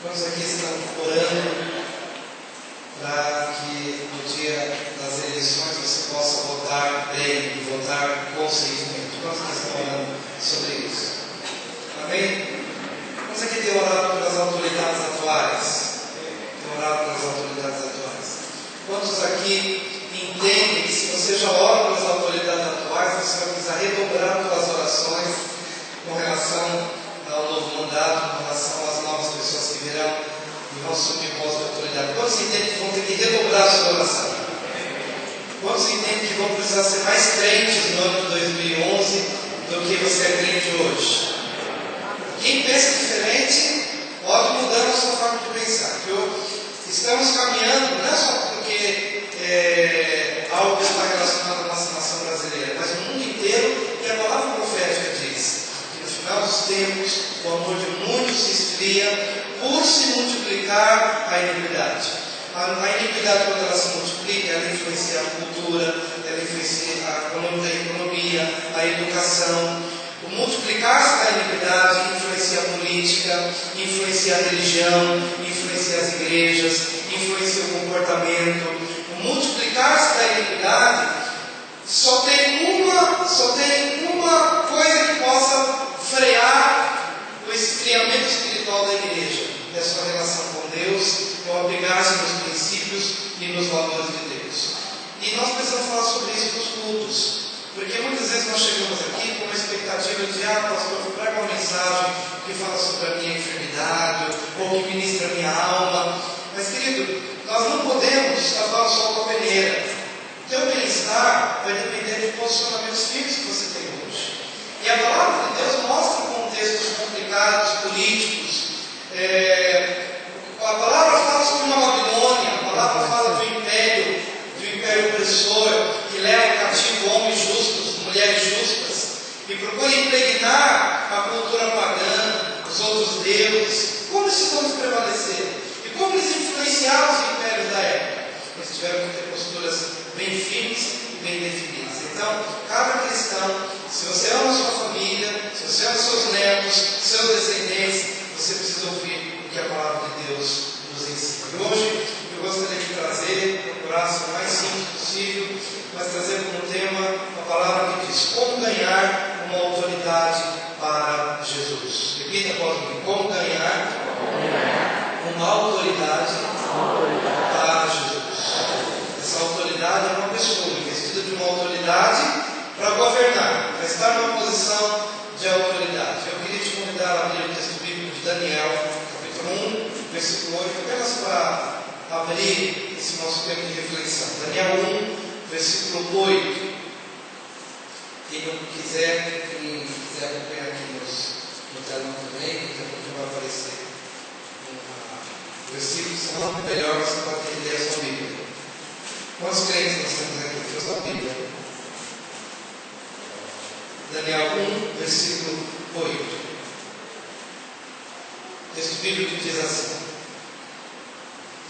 Quantos aqui estão orando para que no dia das eleições você possa votar bem e votar conscientemente? Quantos aqui estão orando sobre isso? Amém? Quantos aqui têm orado pelas autoridades atuais? Tem orado pelas autoridades atuais? Quantos aqui entendem que se você já ora pelas autoridades atuais, você vai precisar redobrar suas orações com relação ao novo mandato, com relação às novas pessoas que virão e vão assumir o posto de autoridade? Quantos entendem que vão ter que redobrar a sua oração? Quantos entendem que vão precisar ser mais crentes no ano de 2011 do que você é crente hoje? Quem pensa diferente pode mudar a sua forma de pensar. Estamos caminhando, não é só porque algo está relacionado à nossa nação brasileira, mas o mundo inteiro, que a palavra profética diz que no final dos tempos o amor de muitos se esfria por se multiplicar a iniquidade. A iniquidade, quando ela se multiplica, ela influencia a cultura, ela influencia a economia, a educação. O multiplicar-se da iniquidade influencia a política, influencia a religião, influencia as igrejas, influencia o comportamento. O multiplicar-se da iniquidade só tem uma coisa que possa frear o esfriamento espiritual da igreja: é a sua relação com Deus, é o apegar-se nos princípios e nos valores de Deus. E nós precisamos falar sobre isso nos cultos. Porque muitas vezes nós chegamos aqui com uma expectativa de, pastor, traga uma mensagem que fala sobre a minha enfermidade, ou que ministra a minha alma. Mas, querido, nós não podemos tapar o sol com a peneira. O teu bem-estar vai depender de posicionamentos firmes que você tem hoje. E a palavra de Deus mostra contextos complicados, políticos. A palavra fala sobre uma Babilônia, a palavra fala do império opressor, que leva cativo homens justos, mulheres justas, e procura impregnar a cultura pagã, os outros deuses. Como esses vamos prevalecer? E como eles influenciaram os impérios da época? Eles tiveram que ter posturas bem firmes e bem definidas. Então, cada cristão, se você ama a sua família, se você ama seus netos, seus descendentes, você precisa ouvir o que a palavra de Deus nos ensina. E hoje, eu gostaria de trazer, procurar ser o mais simples possível, mas trazer como tema a palavra que diz: como ganhar uma autoridade para Jesus. Repita após mim: como ganhar uma autoridade para Jesus. Essa autoridade é uma pessoa investida de uma autoridade para governar, para estar numa posição de autoridade. Eu queria te convidar a abrir o texto bíblico de Daniel, capítulo 1, versículo 8, apenas para abrir esse nosso tempo de reflexão. Daniel 1, versículo 8. Quem não quiser, acompanhar aqui no telão também, daqui a pouco vai aparecer um versículo, se não melhor, você pode ter ideia da sua Bíblia. Quantos crentes nós temos aqui? A sua Bíblia. Daniel 1, versículo 8. O texto bíblico diz assim: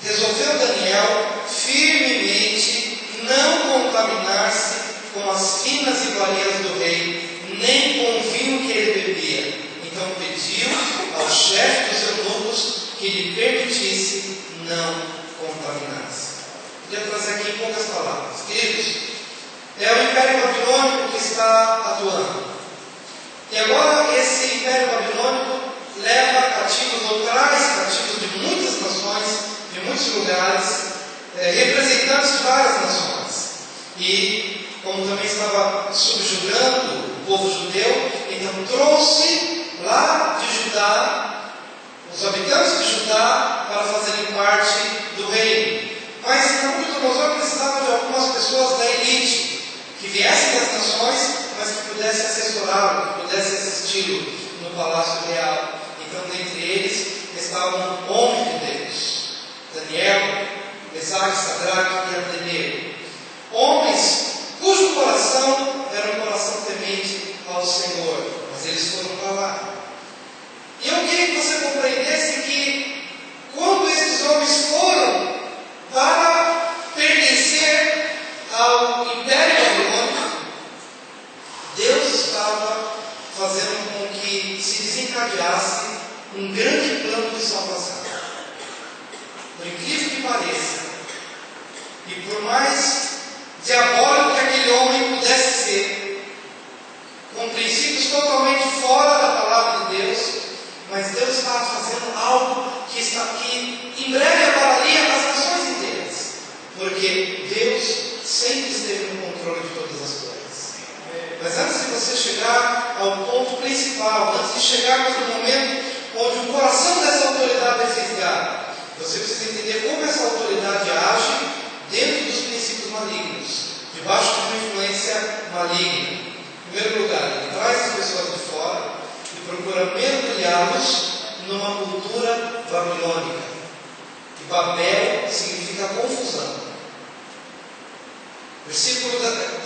resolveu Daniel firmemente não contaminar-se com as finas iguarias do rei, nem com o vinho que ele bebia. Então pediu ao chefe dos eunucos que lhe permitisse não contaminar-se. Queria trazer aqui em poucas palavras. Queridos, é o Império Babilônico que está atuando. E agora esse Império Babilônico leva cativos, ou traz cativos de muitas nações, de muitos lugares, representantes de várias nações. E como também estava subjugando o povo judeu, então trouxe lá de Judá, os habitantes de Judá, para fazerem parte do reino. Mas Nabucodonosor precisava de algumas pessoas da elite, que viessem das nações, mas que pudessem assessorá-lo, que pudessem assisti-lo no palácio real. Então, dentre eles estavam homens de Deus: Daniel, Mesaque, Sadraque e Abdenego. Homens cujo coração era um coração temente ao Senhor, mas eles foram para lá. E eu queria que você compreendesse que, quando esses homens foram para pertencer ao Império Babilônico, Deus estava fazendo com que se desencadeasse um grande plano de salvação. por incrível que pareça, e por mais diabólico que aquele homem pudesse ser, com princípios totalmente fora da palavra de Deus, mas Deus estava fazendo algo que em breve abalaria as nações inteiras, porque Deus sempre esteve no controle de todas as coisas. Mas antes de você chegar ao ponto principal, antes de chegarmos no momento onde o coração dessa autoridade é fisgado, você precisa entender como essa autoridade age dentro dos princípios malignos, debaixo de uma influência maligna. Em primeiro lugar, ele traz as pessoas de fora e procura mergulhá-los numa cultura babilônica. E Babel significa confusão.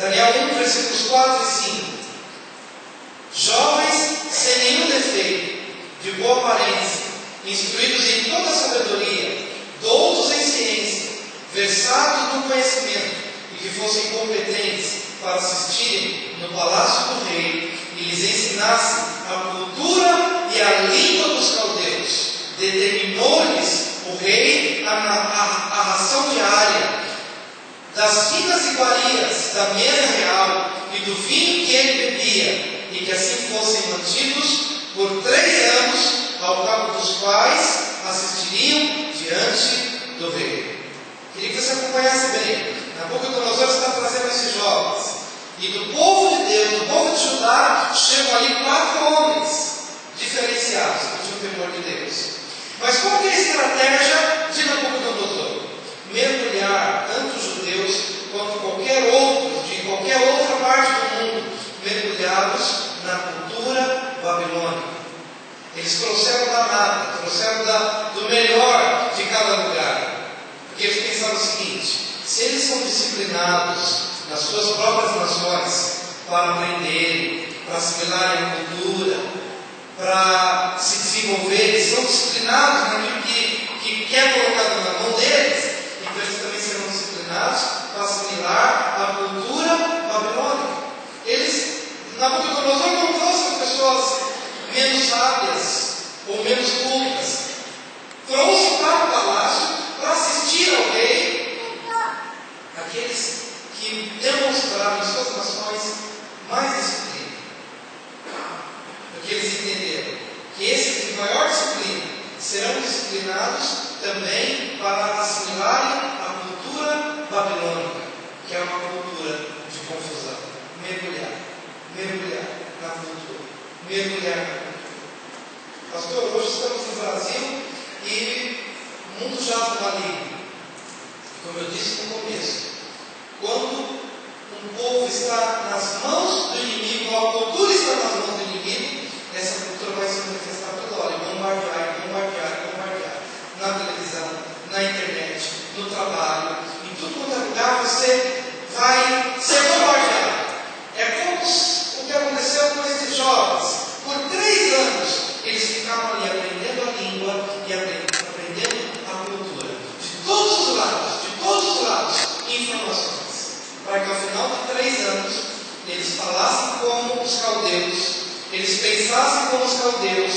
Daniel 1, versículos 4 e 5. Jovens sem nenhum defeito, de boa aparência, instruídos em toda a sabedoria, doutos em ciência, versados no conhecimento, e que fossem competentes para assistirem no palácio do rei e lhes ensinassem a cultura e a língua dos caldeus. Determinou-lhes o rei a ração diária das finas iguarias da mesa real e do vinho que ele bebia, e que assim fossem mantidos por 3 anos, ao cabo dos quais assistiriam diante do rei. Queria que você acompanhasse bem. Nabucodonosor está trazendo esses jovens, e do povo de Deus, do povo de Judá, chegam ali 4 homens diferenciados, que tinham temor de Deus. Mas qual que é a estratégia de Nabucodonosor? Mergulhar tanto os judeus quanto qualquer outro, de qualquer outra parte do mundo, mergulhados na cultura babilônica. Eles trouxeram da nada, trouxeram do melhor de cada lugar. Porque eles pensaram o seguinte: se eles são disciplinados nas suas próprias nações para aprenderem, para assimilarem a cultura, para se desenvolver, eles são disciplinados naquilo que é colocado na mão deles, então eles também serão disciplinados para assimilar a cultura babilônica. Nabucodonosor não trouxe pessoas menos sábias ou menos cultas, trouxe para o palácio para assistir ao rei aqueles que demonstraram em suas nações mais disciplina, porque eles entenderam que esses de maior disciplina serão disciplinados também para assimilarem a cultura babilônica, que é uma cultura de confusão. Mergulhar na cultura, mergulhar na cultura. Pastor, hoje estamos no Brasil e o mundo jaz no maligno. Como eu disse no começo, quando um povo está nas mãos do inimigo, a cultura está nas mãos do inimigo, essa cultura vai se manifestar toda hora, bombardear. Na televisão, na internet, no trabalho, em tudo quanto é lugar, você vai ser bombardeado. É como o que aconteceu com esses jovens. Por 3 anos, eles ficavam ali aprendendo a língua e aprendendo a cultura. De todos os lados, informações. Para que ao final de 3 anos, eles falassem como os caldeus, eles pensassem como os caldeus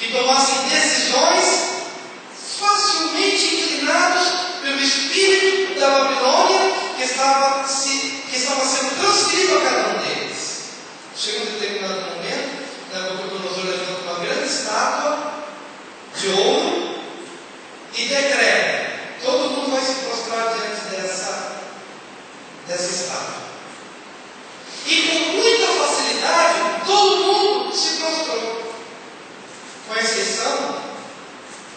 e tomassem decisões facilmente inclinados pelo espírito da Babilônia que estava sendo transferido a cada um deles. Chega um determinado momento, Nabucodonosor levanta uma grande estátua de ouro e decreta: todo mundo vai se prostrar diante dessa estátua. E com muita facilidade, todo mundo se prostrou, com exceção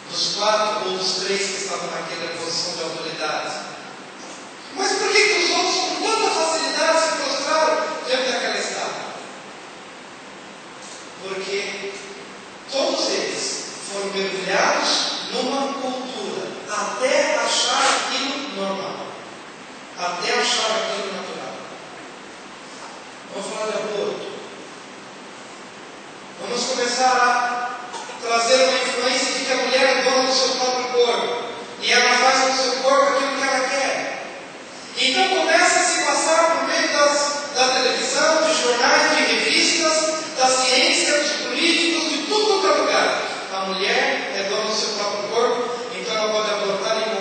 dos 4 ou dos 3 que estavam naquela posição de autoridade. Mas por que os outros com tanta facilidade se prostraram diante daquela estátua? Porque todos eles foram mergulhados numa cultura até achar aquilo normal, até achar aquilo natural. Vamos falar de aborto. Vamos começar a trazer uma influência de que a mulher é dona do seu próprio corpo e ela faz com o seu corpo aquilo que ela quer. Então começa a se passar por meio da televisão, de jornais, de revistas, da ciência, dos políticos, de tudo quanto é lugar. A mulher é dona do seu próprio corpo, então ela pode abortar em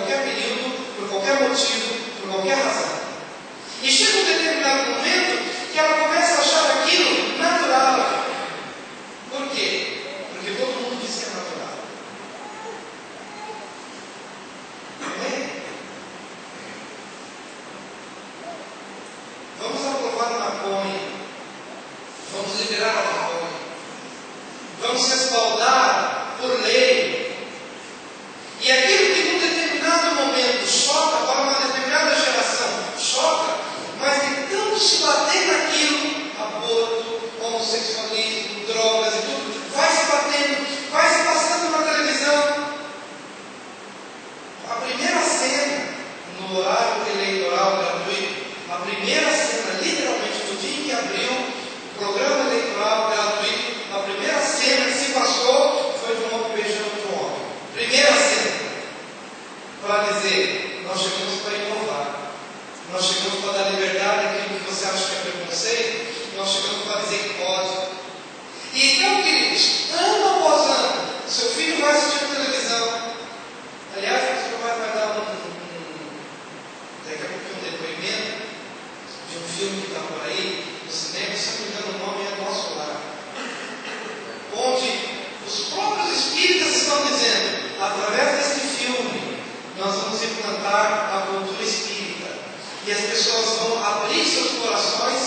conquista os corações.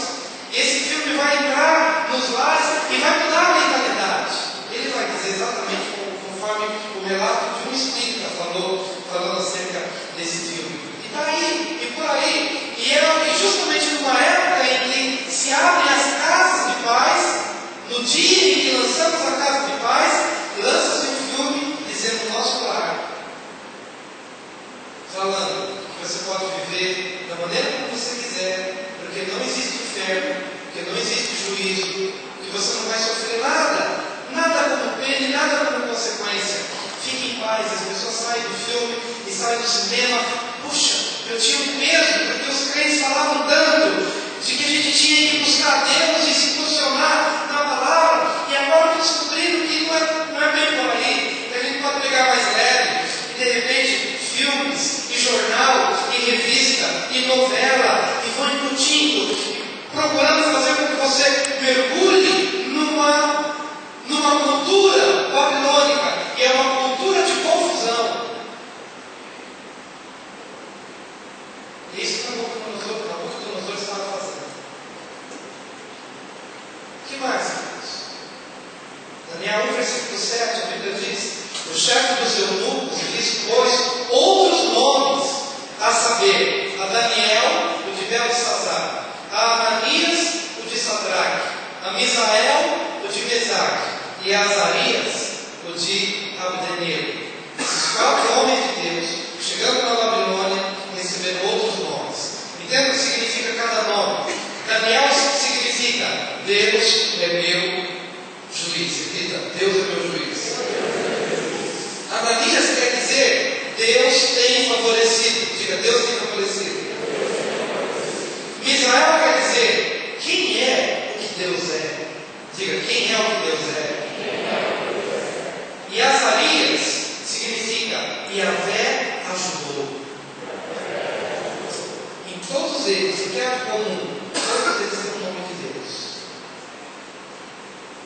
Esse filme vai entrar nos lares e vai mudar a mentalidade. Ele vai dizer exatamente conforme o relato de um espírita falando acerca desse filme. E daí, e por aí. E é justamente numa época em que se abrem as casas de paz, no dia em que lançamos a casa de paz, lança-se um filme dizendo nosso lar. Falando que você pode viver da maneira como você quiser, porque não existe inferno, porque não existe juízo, que você não vai sofrer nada, nada como pena e nada como consequência. Fique em paz. As pessoas saem do filme e saem do cinema. Puxa, eu tinha um peso, porque os crentes falavam tanto de que a gente tinha que buscar Deus e se posicionar na palavra, e agora eu estou descobrindo que não é bem por aí, que a gente pode pegar mais leve, e de repente filmes, e jornal, e revista, e novela, e vão incutindo, procurando fazer com que você mergulhe numa cultura babilônica, que é uma cultura de confusão. E isso que Nabucodonosor estava fazendo. O que mais, queridos? Daniel 1, versículo 7, a Bíblia diz: o chefe dos eunucos lhes pôs outros nomes, a saber, a Daniel, o de Beltesazar, a Ananias, o de Sadraque, a Misael, o de Mesaque, e a Azarias, o de Abdenego. Esses 4 homens de Deus, chegando na Babilônia, receberam outros nomes. Entenda o que significa cada nome. Daniel significa Deus é meu juiz. Repita, Deus é meu juiz. Ananias quer dizer Deus tem favorecido. Diga, Deus tem favorecido.